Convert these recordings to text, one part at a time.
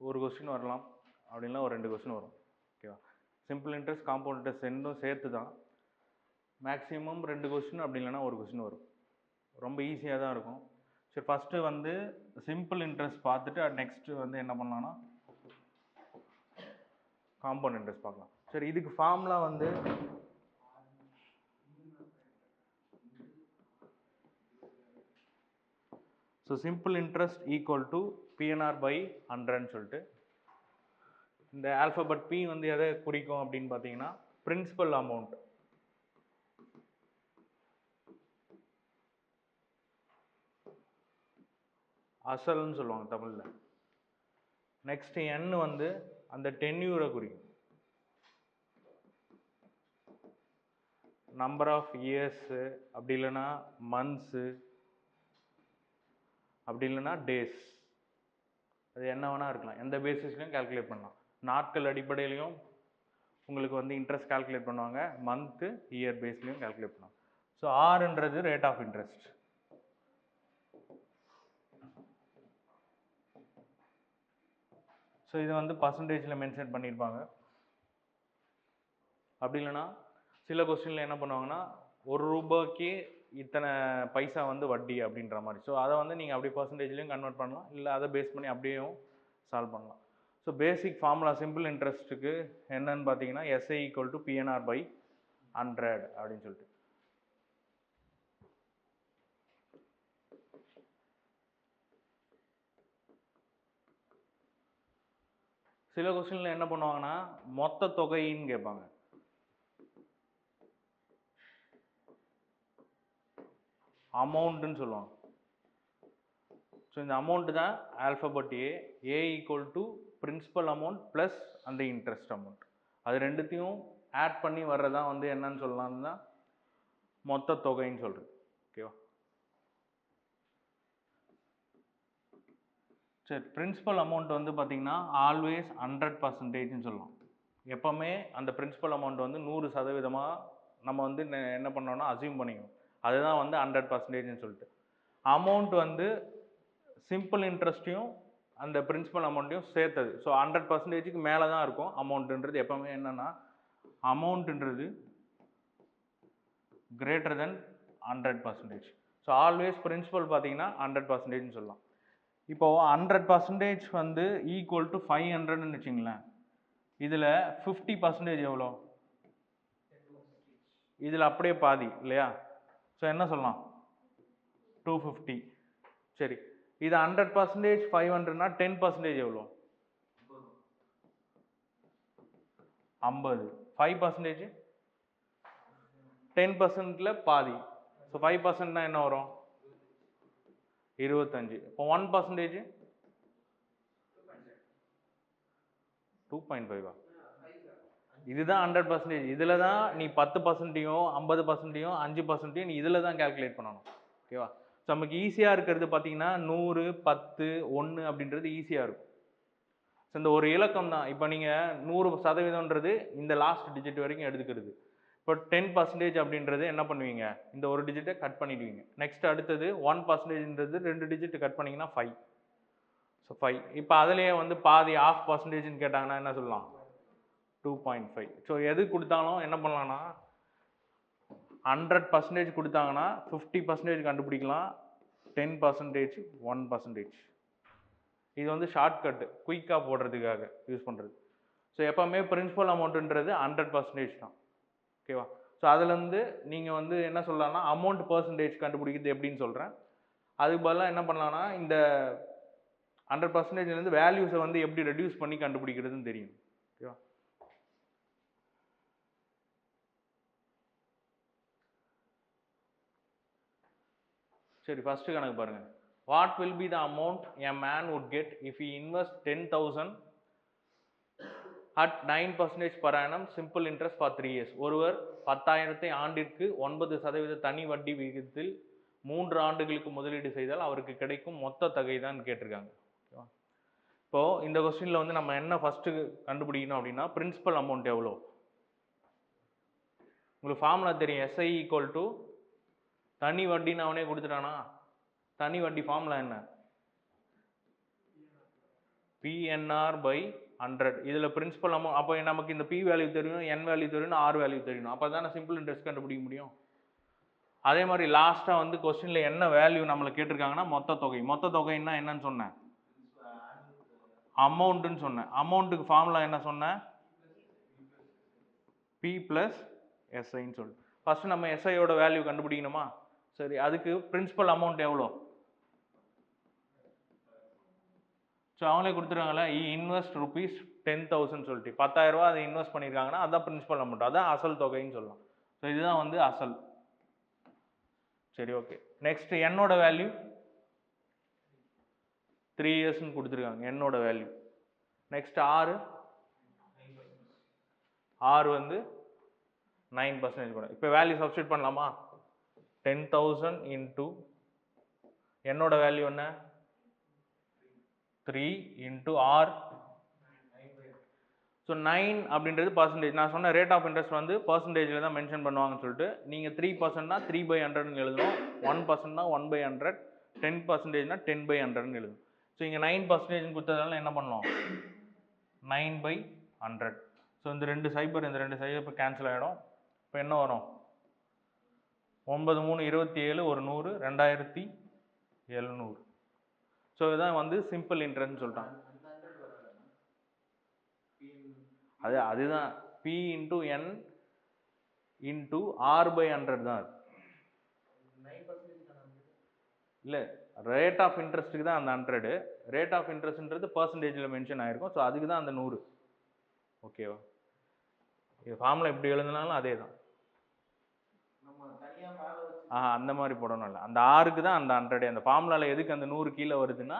ஒரு கொஸ்டின் வரலாம், அப்படின்னா ஒரு 2 கொஸ்டின் வரும். ஓகேவா? சிம்பிள் இன்ட்ரெஸ்ட் காம்பவுண்ட் இன்ட்ரெஸ்ட் ரெண்டும் சேர்த்து தான் மேக்ஸிமம் 2 கொஸ்டின் அப்படி இல்லைன்னா ஒரு கொஸ்டின் வரும். ரொம்ப ஈஸியாக தான் இருக்கும். சரி, ஃபஸ்ட்டு வந்து சிம்பிள் இன்ட்ரெஸ்ட் பார்த்துட்டு நெக்ஸ்ட்டு வந்து என்ன பண்ணலாம்னா காம்பவுண்ட் இன்ட்ரெஸ்ட் பார்க்கலாம். சரி, இதுக்கு ஃபார்முலா வந்து so simple interest equal to PNR by 100ன்னு சொல்லிட்டு, இந்த ஆல்ஃபபெட் பி வந்து எதை குறிக்கும் அப்படின்னு பார்த்தீங்கன்னா பிரின்சிபல் அமௌண்ட். அசல்னு சொல்லுவாங்க தமிழில். நெக்ஸ்ட் என் வந்து அந்த டென்யூரை குறிக்கும், நம்பர் ஆஃப் இயர்ஸு, அப்படி இல்லைன்னா மந்த்ஸு, அப்படி இல்லைன்னா டேஸ். அது என்ன வேணால் இருக்கலாம், எந்த பேசிஸ்லையும் கால்குலேட் பண்ணலாம். நாட்கள் அடிப்படையிலையும் உங்களுக்கு வந்து இன்ட்ரெஸ்ட் கால்குலேட் பண்ணுவாங்க, மந்த்து இயர் பேஸ்லையும் கால்குலேட் பண்ணுவாங்க. ஸோ ஆர்ன்றது ரேட் ஆஃப் இன்ட்ரெஸ்ட். ஸோ இதை வந்து பர்சன்டேஜில் மென்ஷன் பண்ணியிருப்பாங்க. அப்படி இல்லைன்னா சில கொஸ்டினில் என்ன பண்ணுவாங்கன்னா ₹1 இத்தனை பைசா வந்து வட்டி அப்படின்ற மாதிரி. ஸோ அதை வந்து நீங்கள் அப்படி பர்சன்டேஜ்லையும் கன்வெர்ட் பண்ணலாம், இல்லை அதை பேஸ் பண்ணி அப்படியும் சால்வ் பண்ணலாம். ஸோ பேசிக் ஃபார்முலா சிம்பிள் இன்ட்ரெஸ்ட்டுக்கு என்னன்னு பார்த்தீங்கன்னா SI equal to PNR by 100 அப்படின்னு சொல்லிட்டு. சில கொஸ்டின்ல என்ன பண்ணுவாங்கன்னா மொத்த தொகைன்னு கேட்பாங்க. அமௌண்ட்டுன்னு சொல்லுவாங்க. ஸோ இந்த அமௌண்ட் தான் alphabet A equal to principal amount plus அந்த இன்ட்ரெஸ்ட் அமௌண்ட். அது ரெண்டுத்தையும் ஆட் பண்ணி வர்றதான் வந்து என்னன்னு சொல்லலாம்னா மொத்த தொகைன்னு சொல்கிறது. ஓகேவா? சரி, பிரின்சிபல் அமௌண்ட் வந்து பார்த்தீங்கன்னா ஆல்வேஸ் 100%ன்னு சொல்லலாம். எப்போவுமே அந்த பிரின்சிபல் அமௌண்ட் வந்து 100% நம்ம வந்து என்ன பண்ணோம்னா அசியூம் பண்ணிக்கணும். அதுதான் வந்து 100%ன்னு சொல்லிட்டு. அமௌண்ட் வந்து சிம்பிள் இன்ட்ரெஸ்ட்டையும் அந்த பிரின்சிபல் அமௌண்ட்டையும் சேர்த்தது. ஸோ 100%க்கு மேலே தான் இருக்கும் அமௌண்ட்டுன்றது. எப்போவுமே என்னென்னா அமௌண்ட்டுன்றது greater than 100%. So always principal பார்த்தீங்கன்னா 100%ன்னு சொல்லலாம். இப்போது 100% வந்து ஈக்குவல் டு 500ன்னு வச்சுங்களேன். இதில் 50% எவ்வளோ? இதில் அப்படியே பாதி இல்லையா? ஸோ என்ன சொல்லலாம்? 250. சரி, இது 100% 500னா 10% எவ்வளோ? 50. 5% 10%ல பாதி. ஸோ 5%னா என்ன வரும்? 25. இப்போ 1% 2.5. இதுதான் 100%. இதில் தான் நீ 10%யும் 50%யும் 5%யும் நீ இதில் தான் கால்குலேட் பண்ணணும். ஓகேவா? ஸோ நமக்கு ஈஸியாக இருக்கிறது பார்த்தீங்கன்னா 100, 10, 1 அப்படின்றது ஈஸியாக இருக்கும். ஸோ இந்த ஒரு இலக்கம் தான். இப்போ நீங்கள் 100%ன்றது இந்த லாஸ்ட் டிஜிட் வரைக்கும் எடுத்துக்கிறது. இப்போ 10% அப்படின்றது என்ன பண்ணுவீங்க? இந்த ஒரு டிஜிட்டை கட் பண்ணிடுவீங்க. நெக்ஸ்ட் அடுத்தது 1%ன்றது 2 டிஜிட் கட் பண்ணிங்கன்னா 5. ஸோ 5. இப்போ அதுலேயே வந்து பாதி ½ பர்சன்டேஜ்னு கேட்டாங்கன்னா என்ன சொல்லலாம்? 2.5. ஸோ எது கொடுத்தாலும் என்ன பண்ணலாம்னா 100% கொடுத்தாங்கன்னா 50% கண்டுபிடிக்கலாம், 10% 1%. இது வந்து ஷார்ட்கட்டு, குயிக்காக போடுறதுக்காக யூஸ் பண்ணுறது. ஸோ எப்போவுமே பிரின்சிபல் அமௌண்ட்டுன்றது 100% தான். ஓகேவா? ஸோ அதுலேருந்து நீங்கள் வந்து என்ன சொல்லலாம்னா அமௌண்ட் பர்சன்டேஜ் கண்டுபிடிக்கிறது எப்படின்னு சொல்கிறேன். அதுக்கு பதிலாக என்ன பண்ணலாம்னா இந்த 100%லேருந்து வேல்யூஸை வந்து எப்படி ரெடியூஸ் பண்ணி கண்டுபிடிக்கிறதுன்னு தெரியும். ஓகேவா? சரி, ஃபஸ்ட்டு கணக்கு பாருங்கள். What will be the amount a man would get if he invest 10,000 at 9% per annum simple interest for 3 years. ஒருவர் 10,000 ஆண்டிற்கு 9% தனி வட்டி விகிதத்தில் 3 ஆண்டுகளுக்கு முதலீடு செய்தால் அவருக்கு கிடைக்கும் மொத்த தொகை தான் கேட்டிருக்காங்க. ஓகேவா? இப்போது இந்த கொஸ்டினில் வந்து நம்ம என்ன ஃபஸ்ட்டு கண்டுபிடிக்கணும் அப்படின்னா பிரின்சிபல் அமௌண்ட் எவ்வளோ. உங்களுக்கு ஃபார்முலா தெரியும், எஸ்ஐ ஈக்குவல் டு தனி வட்டின்னு அவனே கொடுத்துட்டானா. தனி வட்டி ஃபார்முலா என்ன? PNR by 100. இதில் பிரின்சிபல் அமௌண்ட், அப்போ நமக்கு இந்த P வேல்யூ தெரியும், N வேல்யூ தெரியும், R வேல்யூ தெரியணும். அப்போ தானே சிம்பிள் இன்ட்ரெஸ்ட் கண்டுபிடிக்க முடியும். அதே மாதிரி லாஸ்ட்டாக வந்து கொஸ்டினில் என்ன வேல்யூ நம்மளை கேட்டிருக்காங்கன்னா மொத்த தொகை. மொத்த தொகைன்னா என்னன்னு சொன்னேன்? அமௌண்ட்டுன்னு சொன்னேன். அமௌண்ட்டுக்கு ஃபார்முலா என்ன சொன்னேன்? P ப்ளஸ் எஸ்ஐன்னு சொல்லிட்டு. ஃபஸ்ட்டு நம்ம எஸ்ஐயோட வேல்யூ கண்டுபிடிக்கணுமா? சரி, அதுக்கு பிரின்சிபல் அமௌண்ட் எவ்வளோ? ஸோ அவங்களே கொடுத்துருக்காங்களா, இன்வெஸ்ட் ருபீஸ் 10,000 சொல்லிட்டு 10,000 ரூபா அதை இன்வெஸ்ட் பண்ணியிருக்காங்கன்னா அதான் பிரின்சிபல் அமௌண்ட், அதான் அசல் தொகைன்னு சொல்லலாம். ஸோ இதுதான் வந்து அசல். சரி, ஓகே. நெக்ஸ்ட் என்னோட வேல்யூ 3 இயர்ஸ்ன்னு கொடுத்துருக்காங்க, என்னோட வேல்யூ. நெக்ஸ்ட் ஆறு வந்து 9% கூட. இப்போ வேல்யூ சப்ஸ்டியூட் பண்ணலாமா? 10,000 இன்டூ என்னோட வேல்யூ என்ன? 3 இன்டூ ஆர். ஸோ 9 அப்படின்றது பர்சன்டேஜ். நான் சொன்ன ரேட் ஆஃப் இன்ட்ரெஸ்ட் வந்து பர்சன்டேஜில் தான் மென்ஷன் பண்ணுவாங்கன்னு சொல்லிட்டு, நீங்கள் 3%னா 3/100ன்னு எழுதணும், 1%னா 1/100, 10%னா 10/100ன்னு எழுதணும். ஸோ இங்கே 9% கொடுத்ததுனால என்ன பண்ணலாம்? 9/100. ஸோ இந்த ரெண்டு சைபர் கேன்சல் ஆகிடும். இப்போ என்ன வரும்? 9 3 27, ஒரு 100, 2700. ஸோ இதுதான் வந்து சிம்பிள் இன்ட்ரெஸ்ட்னு சொல்லிட்டாங்க. அதுதான் P into N into R/100 தான். இல்லை, ரேட் ஆஃப் இன்ட்ரெஸ்ட்டுக்கு தான் அந்த 100. ரேட் ஆஃப் இன்ட்ரெஸ்ட்ன்றது பர்சன்டேஜில் மென்ஷன் ஆகிருக்கும். ஸோ அதுக்கு தான் அந்த 100. ஓகேவா? இது ஃபார்முலா எப்படி எழுதுனாலும் அதே தான். அந்த மாதிரி போடணும் இல்லை, அந்த ஆறுக்கு தான் அந்த 100. அந்த ஃபார்முலாவில் எதுக்கு அந்த 100 கீழே வருதுன்னா,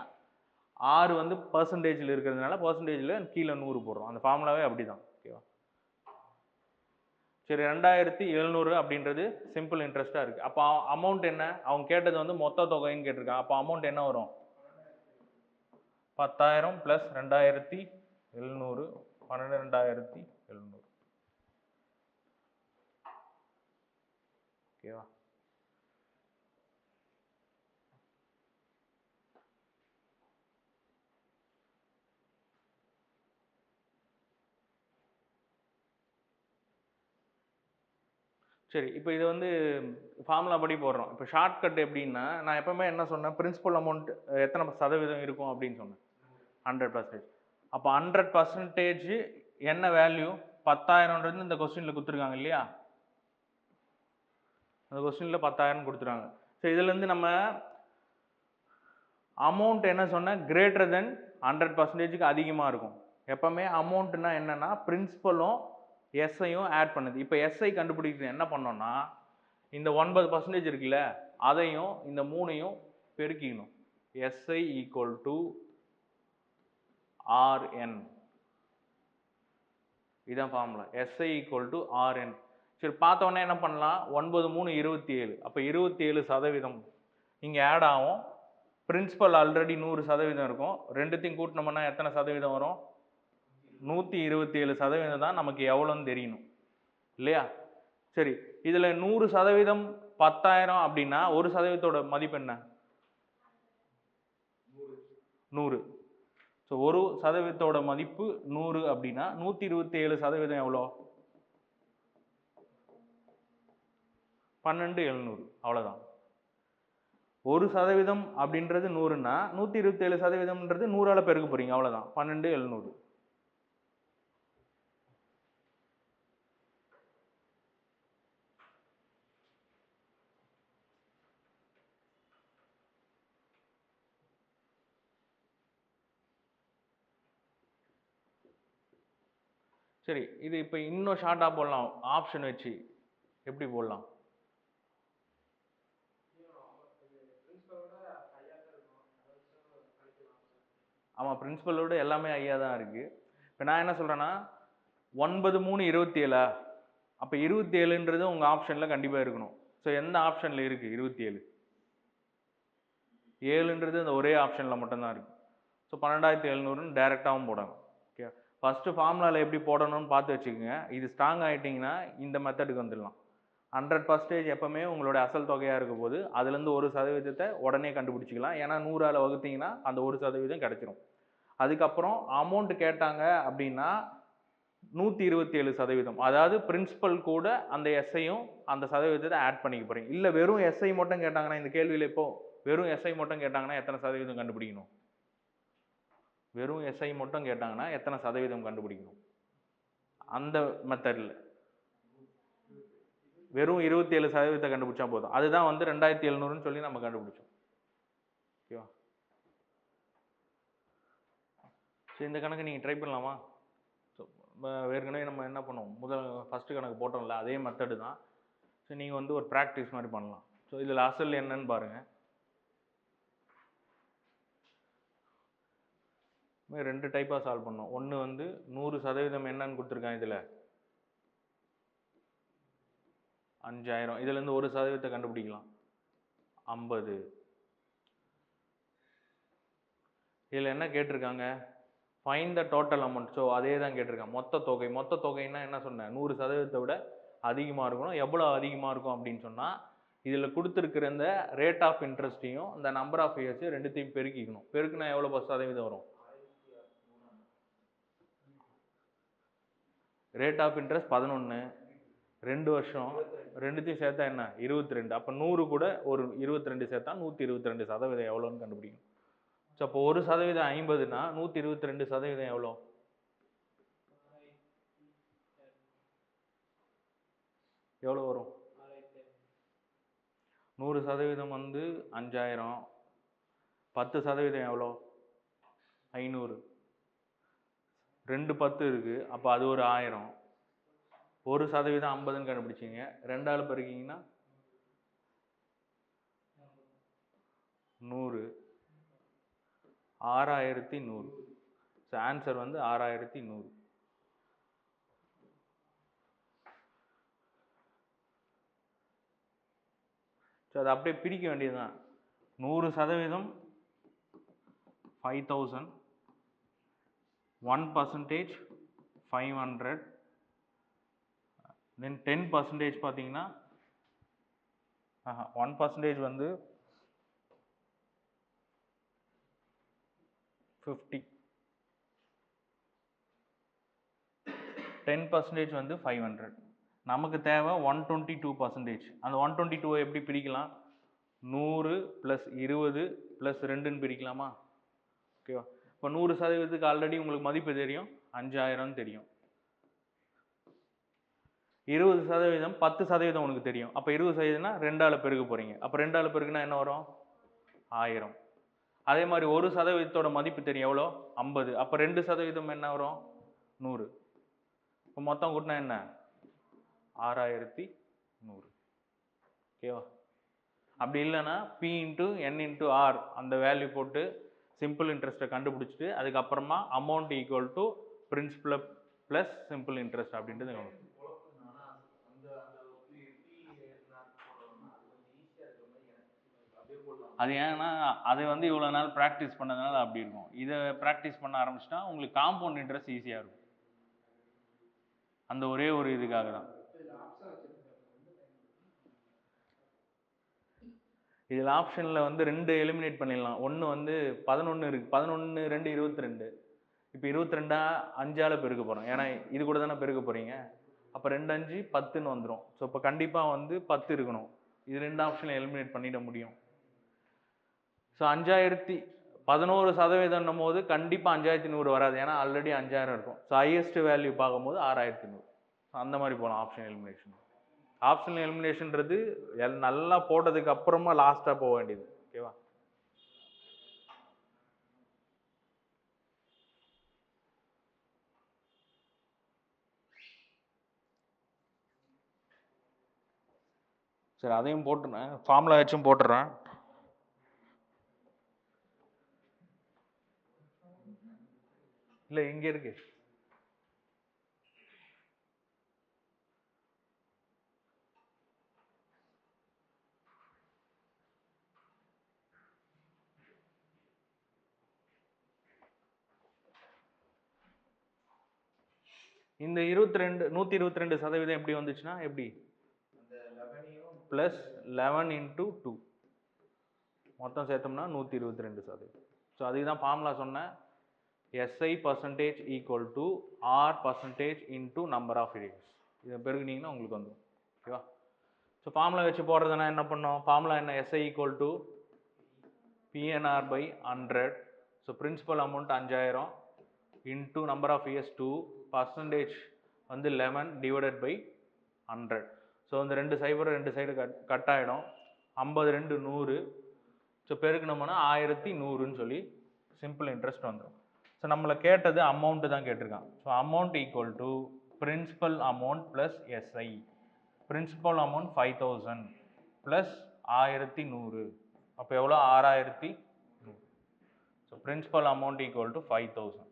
ஆறு வந்து பர்சன்டேஜில் இருக்கிறதுனால பர்சன்டேஜில் கீழே 100 போடுறோம். அந்த ஃபார்முலாவே அப்படி தான். ஓகேவா? சரி, 2700 அப்படின்றது சிம்பிள் இன்ட்ரெஸ்ட்டாக இருக்குது. அப்போ அமௌண்ட் என்ன? அவங்க கேட்டது வந்து மொத்த தொகைன்னு கேட்டிருக்காங்க. அப்போ அமௌண்ட் என்ன வரும்? 10,000 ப்ளஸ் 2700, 12,700. ஓகேவா? சரி, இப்போ இது வந்து ஃபார்முலா படி போடுறோம். இப்போ ஷார்ட்கட் எப்படின்னா, நான் எப்பவுமே என்ன சொன்னேன், பிரின்சிபல் அமௌண்ட் எத்தனை சதவீதம் இருக்கும் அப்படின்னு சொன்னேன், 100%. அப்போ 100% என்ன வேல்யூ? 10,000ன்றது இந்த கொஸ்டினில் கொடுத்துருக்காங்க இல்லையா? அந்த கொஸ்டினில் 10,000 கொடுத்துருக்காங்க. ஸோ இதுலேருந்து நம்ம அமௌண்ட் என்ன சொன்னால் கிரேட்டர் தென் 100%க்கு அதிகமாக இருக்கும். எப்பவுமே அமௌண்ட்னா என்னன்னா பிரின்சிபலும் எஸ்ஐயும் ஆட் பண்ணுது. இப்போ எஸ்ஐ கண்டுபிடிக்கிறது என்ன பண்ணோம்னா, இந்த 9% இருக்குல்ல, அதையும் இந்த 3ஐயும் பெருக்கிக்கணும். SI equal to RN. இதான் formula. SI equal to RN. சரி, பார்த்தோன்னே என்ன பண்ணலாம்? 9 3 27. அப்போ 27% இங்கே ஆட் ஆகும். பிரின்சிபல் ஆல்ரெடி 100% இருக்கும். ரெண்டுத்தையும் கூட்டினோம்னா எத்தனை சதவீதம் வரும்? 127% தான் நமக்கு எவ்வளோன்னு தெரியணும் இல்லையா? சரி, இதில் 100% 10,000 அப்படின்னா 1% மதிப்பு என்ன? 100. ஸோ 1% மதிப்பு 100 அப்படின்னா 127% எவ்வளோ? 12,700. அவ்வளோதான். 1% அப்படின்றது 100ன்னா 127%ன்றது 100ஆல் பெருக்க போறீங்க. அவ்வளோதான், 12,700. சரி, இது இப்போ இன்னும் ஷார்ட்டாக போடலாம். ஆப்ஷன் வச்சு எப்படி போடலாம்? ஆமாம், பிரின்சிபலோட எல்லாமே ஐயா தான் இருக்குது. இப்போ நான் என்ன சொல்கிறேன்னா, 9 3 27. அப்போ 27ன்றது உங்கள் ஆப்ஷனில் கண்டிப்பாக இருக்கணும். ஸோ எந்த ஆப்ஷனில் இருக்குது? 27. 7ன்றது இந்த ஒரே ஆப்ஷனில் மட்டும்தான் இருக்குது. ஸோ 12,700ன்னு டைரெக்டாகவும் போடணும். ஓகே, ஃபஸ்ட்டு ஃபார்முலாவில் எப்படி போடணும்னு பார்த்து வச்சுக்கோங்க. இது ஸ்ட்ராங் ஆகிட்டிங்கன்னா இந்த மெத்தடுக்கு வந்துடலாம். 100% எப்பவுமே உங்களோட அசல் தொகையாக இருக்கும் போது அதுலேருந்து 1% உடனே கண்டுபிடிச்சிக்கலாம். ஏன்னா 100ஆல் வகுத்தீங்கன்னா அந்த 1% கிடைச்சிரும். அதுக்கப்புறம் அமௌண்ட் கேட்டாங்க அப்படின்னா 127%. அதாவது பிரின்சிபல் கூட அந்த எஸ்ஐயும் அந்த சதவீதத்தை ஆட் பண்ணிக்க போறீங்க. இல்லை வெறும் எஸ்ஐ மட்டும் கேட்டாங்கன்னா, இந்த கேள்வியில் இப்போ வெறும் எஸ்ஐ மட்டும் கேட்டாங்கன்னா எத்தனை சதவீதம் கண்டுபிடிக்கணும்? வெறும் எஸ்ஐ மட்டும் கேட்டாங்கன்னா எத்தனை சதவீதம் கண்டுபிடிக்கணும்? அந்த மெத்தடில் வெறும் 27% கண்டுபிடிச்சா போதும். அதுதான் வந்து 2700ன்னு சொல்லி நம்ம கண்டுபிடிச்சோம். ஓகேவா? சரி, இந்த கணக்கு நீங்கள் ட்ரை பண்ணலாமா? ஸோ ஏற்கனவே நம்ம என்ன பண்ணுவோம், ஃபஸ்ட்டு கணக்கு போட்டோம்ல, அதே மெத்தடு தான். ஸோ நீங்கள் வந்து ஒரு ப்ராக்டிஸ் மாதிரி பண்ணலாம். ஸோ இதில் அசல் என்னன்னு பாருங்கள். ரெண்டு டைப்பாக சால்வ் பண்ணோம். ஒன்று வந்து 100% என்னன்னு கொடுத்துருக்காங்க, இதில் 5000. இதுலேருந்து 1% கண்டுபிடிக்கலாம், 50. இதில் என்ன கேட்டிருக்காங்க, find the total amount. So அதே தான் கேட்டிருக்காங்க, மொத்த தொகை. மொத்த தொகைன்னா என்ன சொன்னேன், 100%த்தை விட அதிகமாக இருக்கணும். எவ்வளோ அதிகமாக இருக்கும் அப்படின்னு சொன்னால், இதில் கொடுத்துருக்கிற இந்த ரேட் ஆஃப் இன்ட்ரெஸ்ட்டையும் இந்த நம்பர் ஆஃப் இயர்ஸ் ரெண்டுத்தையும் பெருக்கிக்கணும். பெருக்குனா எவ்வளோ சதவீதம் வரும்? ரேட் ஆஃப் இன்ட்ரெஸ்ட் 11, 2 வருஷம், ரெண்டுத்தையும் சேர்த்தா என்ன 22. அப்போ 100 கூட ஒரு 22 சேர்த்தா 122% எவ்வளோன்னு கண்டுபிடிக்கணும். ஸோ அப்போ 1% 50னா 122% எவ்வளோ? எவ்வளோ வரும்? 100% வந்து 5000, 10% எவ்வளோ? 500. 2 10 இருக்கு, அப்போ அது ஒரு 1000. 1% 50ன்னு கண்டுபிடிச்சிங்க, 2ஆல் பெருக்கிங்கன்னா 100, 6100. ஸோ ஆன்சர் வந்து 6100. ஸோ அதை அப்படியே பிரிக்க வேண்டியதுதான். 100% 5000, 1% 500, தென் 10% பார்த்தீங்கன்னா 1% வந்து 50, 10% வந்து 500. நமக்கு தேவை 122%. அந்த 122 எப்படி பிரிக்கலாம்? 100 + 20 + 2ன்னு பிரிக்கலாமா? ஓகேவா? இப்போ 100%க்கு ஆல்ரெடி உங்களுக்கு மதிப்பு தெரியும், 5000 தெரியும். 20% 10% உனக்கு தெரியும். அப்போ 20%னா 2ஆல் பெருக்க போறீங்க. அப்போ 2ஆல் பெருக்குனா என்ன வரும்? 1000. அதே மாதிரி 1%ஓட மதிப்பு தெரியும், எவ்வளோ? 50. அப்போ 2% என்ன வரும்? 100. இப்போ மொத்தம் கூட்டினா என்ன? 6100. ஓகேவா? அப்படி இல்லைன்னா P × N × R அந்த வேல்யூ போட்டு சிம்பிள் இன்ட்ரெஸ்ட்டை கண்டுபிடிச்சிட்டு அதுக்கப்புறமா amount equal to principal plus simple interest அப்படின்றது. அது ஏன்னா அதை வந்து இவ்வளோ நாள் ப்ராக்டிஸ் பண்ணதுனால அப்படி இருக்கும். இதை ப்ராக்டிஸ் பண்ண ஆரம்பிச்சிட்டா உங்களுக்கு காம்பவுண்ட் இன்ட்ரெஸ்ட் ஈஸியாக இருக்கும். அந்த ஒரே ஒரு இதுக்காக தான். இதில் ஆப்ஷனில் வந்து 2 எலிமினேட் பண்ணிடலாம். ஒன்று வந்து 11 இருக்குது, 11 2 22. இப்போ 22 5ஆல் பெருக்க போகிறோம், ஏன்னா இது கூட தானே பெருக்க போகிறீங்க. அப்போ 2 5 10ன்னு வந்துடும். ஸோ இப்போ கண்டிப்பாக வந்து 10 இருக்கணும். இது 2 ஆப்ஷனில் எலிமினேட் பண்ணிட முடியும். ஸோ 11% போது கண்டிப்பாக 5100 வராது, ஏன்னா ஆல்ரெடி 5000 இருக்கும். ஸோ ஹையஸ்ட் வேல்யூ பார்க்கும்போது 6100. அந்த மாதிரி போகலாம் ஆப்ஷன் எலிமினேஷன். ஆப்ஷன் எலிமினேஷன்றது நல்லா போட்டதுக்கு அப்புறமா லாஸ்ட்டாக போக வேண்டியது. ஓகேவா? சரி, அதையும் போட்டுறேன், ஃபார்முலா வச்சும் போட்டுறேன். இல்லை இங்கே இருக்கு. இந்த 122% எப்படி வந்துச்சுன்னா, எப்படி ப்ளஸ் 11 × 2 மொத்தம் சேர்த்தோம்னா 122%. ஸோ அதுக்கு தான் ஃபார்முலா சொன்னேன். SI percentage equal to R percentage into number of years. இதை பெருகுனீங்கன்னா உங்களுக்கு வந்துடும். ஓகேவா? ஸோ ஃபார்முலா வச்சு போடுறதுனா என்ன பண்ணோம்? ஃபார்முலா என்ன? SI equal to PNR by 100. So principal amount 5000 into number of years 2, percentage வந்து 11 divided by 100. ஸோ அந்த 2 சைபர் 2 சைடு கட் ஆகிடும். 50 2 100. ஸோ பெருக்குனோம்னா 1100ன்னு சொல்லி சிம்பிள் இன்ட்ரெஸ்ட் வந்துடும். ஸோ நம்மளை கேட்டது அமௌண்ட்டு தான் கேட்டிருக்கான். So amount equal to principal amount plus SI. Principal amount 5000 plus 1100. அப்போ எவ்வளோ? 6100. So principal amount equal to 5000.